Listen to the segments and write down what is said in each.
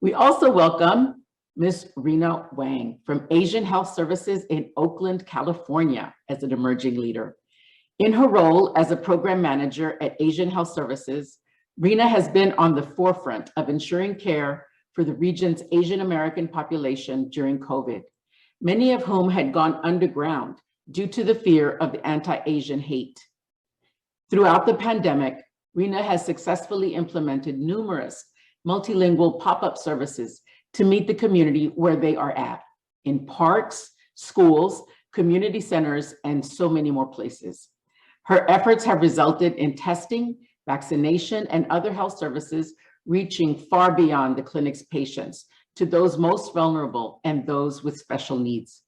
We also welcome Ms. Rena Wang from Asian Health Services in Oakland, California, as an emerging leader. In her role as a program manager at Asian Health Services, Rena has been on the forefront of ensuring care for the region's Asian American population during COVID, many of whom had gone underground due to the fear of the anti-Asian hate. Throughout the pandemic, Rena has successfully implemented numerous multilingual pop-up services to meet the community where they are at, in parks, schools, community centers, and so many more places. Her efforts have resulted in testing, vaccination, and other health services reaching far beyond the clinic's patients to those most vulnerable and those with special needs.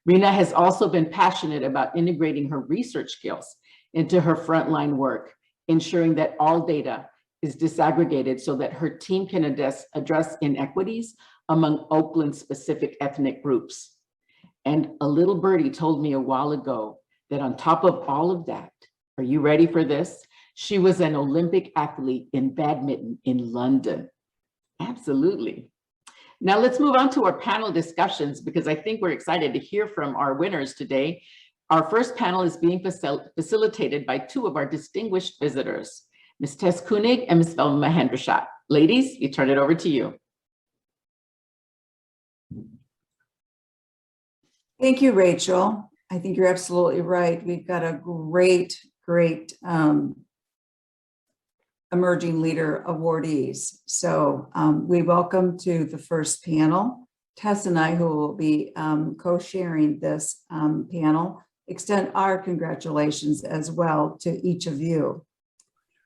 Rena has also been passionate about integrating her research skills into her frontline work, ensuring that all data is disaggregated so that her team can address inequities among Oakland-specific ethnic groups. And a little birdie told me a while ago that on top of all of that, are you ready for this? She was an Olympic athlete in badminton in London. Absolutely. Now let's move on to our panel discussions because I think we're excited to hear from our winners today. Our first panel is being facilitated by two of our distinguished visitors, Ms. Tess Koenig and Ms. Velma Hendershot. Ladies, we turn it over to you. Thank you, Rachel. I think you're absolutely right. We've got a great emerging leader awardees. So we welcome to the first panel, Tess and I, who will be co-sharing this panel, extend our congratulations as well to each of you.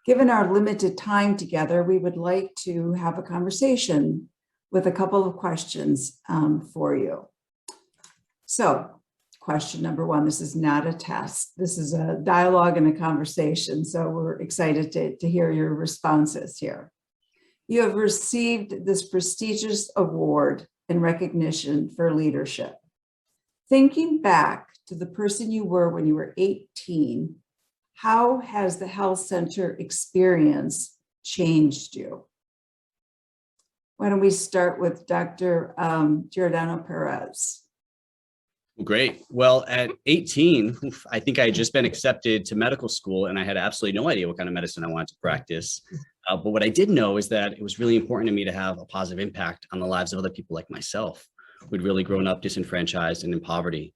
Given our limited time together, we would like to have a conversation with a couple of questions for you. So question number one, this is not a test. This is a dialogue and a conversation. So we're excited to hear your responses here. You have received this prestigious award in recognition for leadership. Thinking back to the person you were when you were 18, how has the health center experience changed you? Why don't we start with Dr. Giordano Perez? Great. Well, at 18, I think I had just been accepted to medical school and I had absolutely no idea what kind of medicine I wanted to practice. But what I did know is that it was really important to me to have a positive impact on the lives of other people like myself who'd really grown up disenfranchised and in poverty.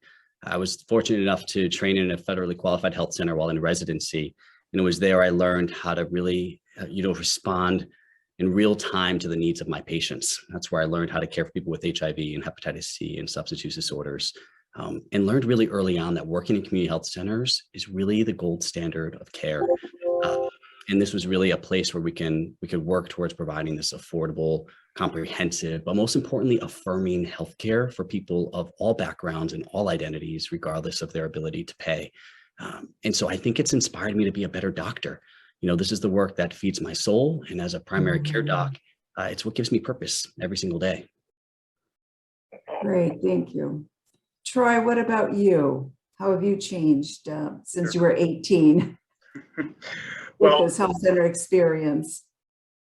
I was fortunate enough to train in a federally qualified health center while in residency. And it was there I learned how to really, respond in real time to the needs of my patients. That's where I learned how to care for people with HIV and hepatitis C and substance use disorders. And learned really early on that working in community health centers is really the gold standard of care. And this was really a place where we could work towards providing this affordable, comprehensive, but most importantly, affirming healthcare for people of all backgrounds and all identities, regardless of their ability to pay. And so I think it's inspired me to be a better doctor. This is the work that feeds my soul. And as a primary care doc, it's what gives me purpose every single day. Great, thank you. Troy, what about you? How have you changed since you were 18 with this health center experience?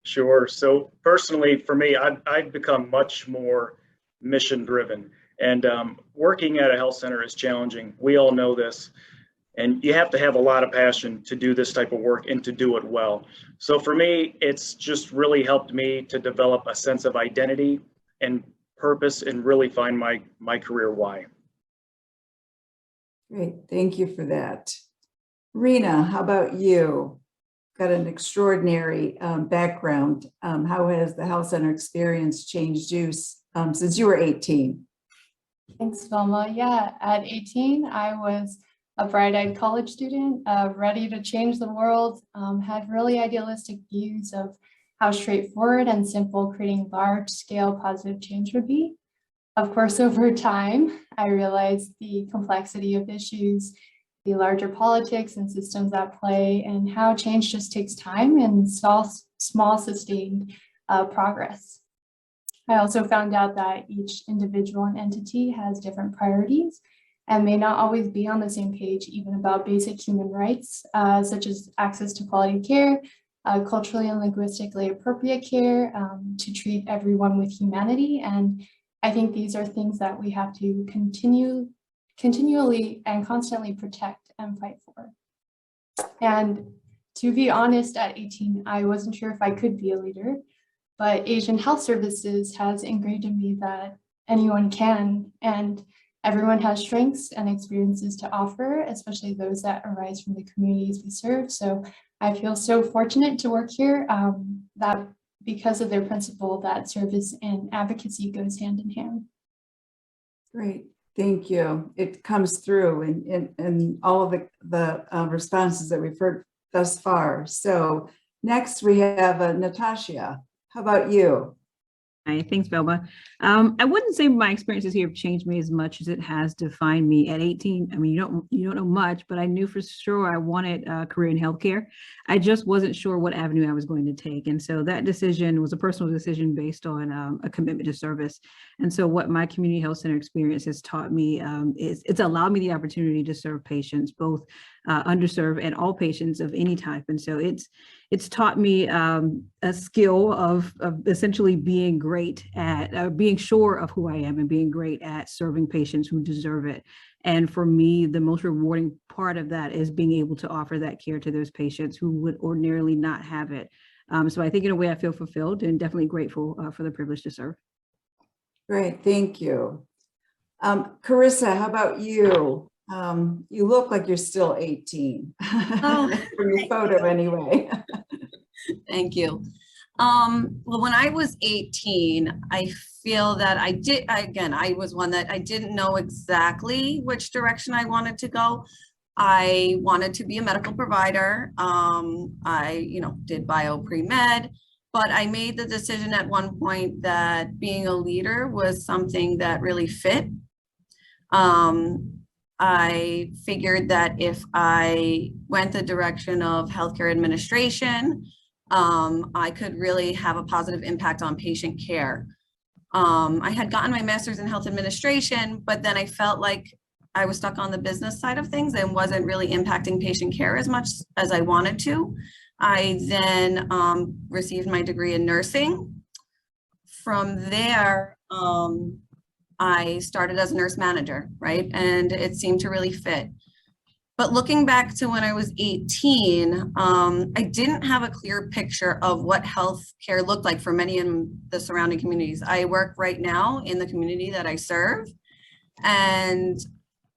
Sure. So personally, for me, I've become much more mission driven, and working at a health center is challenging. We all know this, and you have to have a lot of passion to do this type of work and to do it well. So for me, it's just really helped me to develop a sense of identity and purpose and really find my career why. Great, thank you for that. Rena, how about you? Got an extraordinary background. How has the health center experience changed you since you were 18? Thanks, Velma. Yeah, at 18, I was a bright-eyed college student, ready to change the world, had really idealistic views of how straightforward and simple creating large-scale positive change would be. Of course, over time, I realized the complexity of issues, the larger politics and systems at play, and how change just takes time and small sustained progress. I also found out that each individual and entity has different priorities and may not always be on the same page, even about basic human rights, such as access to quality care, culturally and linguistically appropriate care, to treat everyone with humanity. And I think these are things that we have to continually and constantly protect and fight for. And to be honest, at 18, I wasn't sure if I could be a leader, but Asian Health Services has ingrained in me that anyone can, and everyone has strengths and experiences to offer, especially those that arise from the communities we serve. So I feel so fortunate to work here, that because of their principle that service and advocacy goes hand in hand. Great, thank you. It comes through in all of the responses that we've heard thus far. So next we have Natasha. How about you? Hi, thanks, Velma. I wouldn't say my experiences here have changed me as much as it has defined me. At 18, I mean, you don't know much, but I knew for sure I wanted a career in healthcare. I just wasn't sure what avenue I was going to take. And so that decision was a personal decision based on a commitment to service. And so what my community health center experience has taught me is it's allowed me the opportunity to serve patients, both underserved and all patients of any type. And so it's taught me a skill of essentially being great at being sure of who I am and being great at serving patients who deserve it. And for me, the most rewarding part of that is being able to offer that care to those patients who would ordinarily not have it. So I think in a way I feel fulfilled and definitely grateful for the privilege to serve. Great, thank you. Carissa, how about you? You look like you're still 18. Oh, from your photo anyway. thank you. Well, when I was 18, I feel that I was one that I didn't know exactly which direction I wanted to go. I wanted to be a medical provider. I, did bio pre-med, but I made the decision at one point that being a leader was something that really fit. I figured that if I went the direction of healthcare administration, I could really have a positive impact on patient care. I had gotten my master's in health administration, but then I felt like I was stuck on the business side of things and wasn't really impacting patient care as much as I wanted to. I then received my degree in nursing. From there, I started as a nurse manager, right? And it seemed to really fit. But looking back to when I was 18, I didn't have a clear picture of what healthcare looked like for many in the surrounding communities. I work right now in the community that I serve. And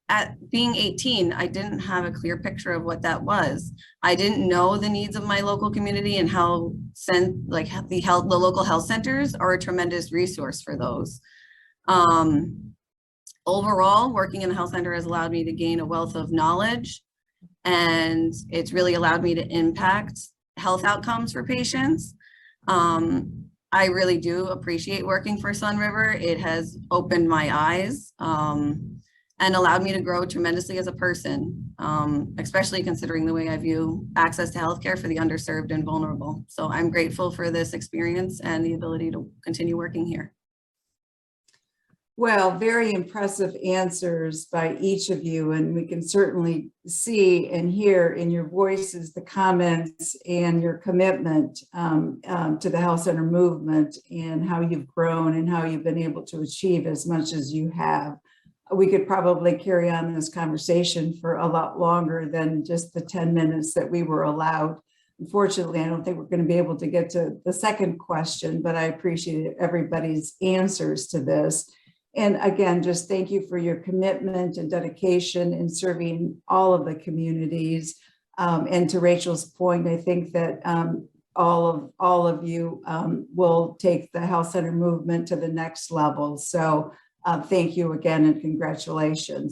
at being 18, I didn't have a clear picture of what that was. I didn't know the needs of my local community and how the local health centers are a tremendous resource for those. Overall, working in the health center has allowed me to gain a wealth of knowledge, and it's really allowed me to impact health outcomes for patients. I really do appreciate working for Sun River. It has opened my eyes and allowed me to grow tremendously as a person, especially considering the way I view access to healthcare for the underserved and vulnerable. So I'm grateful for this experience and the ability to continue working here. Well, very impressive answers by each of you, and we can certainly see and hear in your voices the comments and your commitment to the health center movement and how you've grown and how you've been able to achieve as much as you have. We could probably carry on this conversation for a lot longer than just the 10 minutes that we were allowed. Unfortunately, I don't think we're going to be able to get to the second question, but I appreciate everybody's answers to this. And again, just thank you for your commitment and dedication in serving all of the communities. And to Rachel's point, I think that all of you will take the health center movement to the next level. So thank you again and congratulations.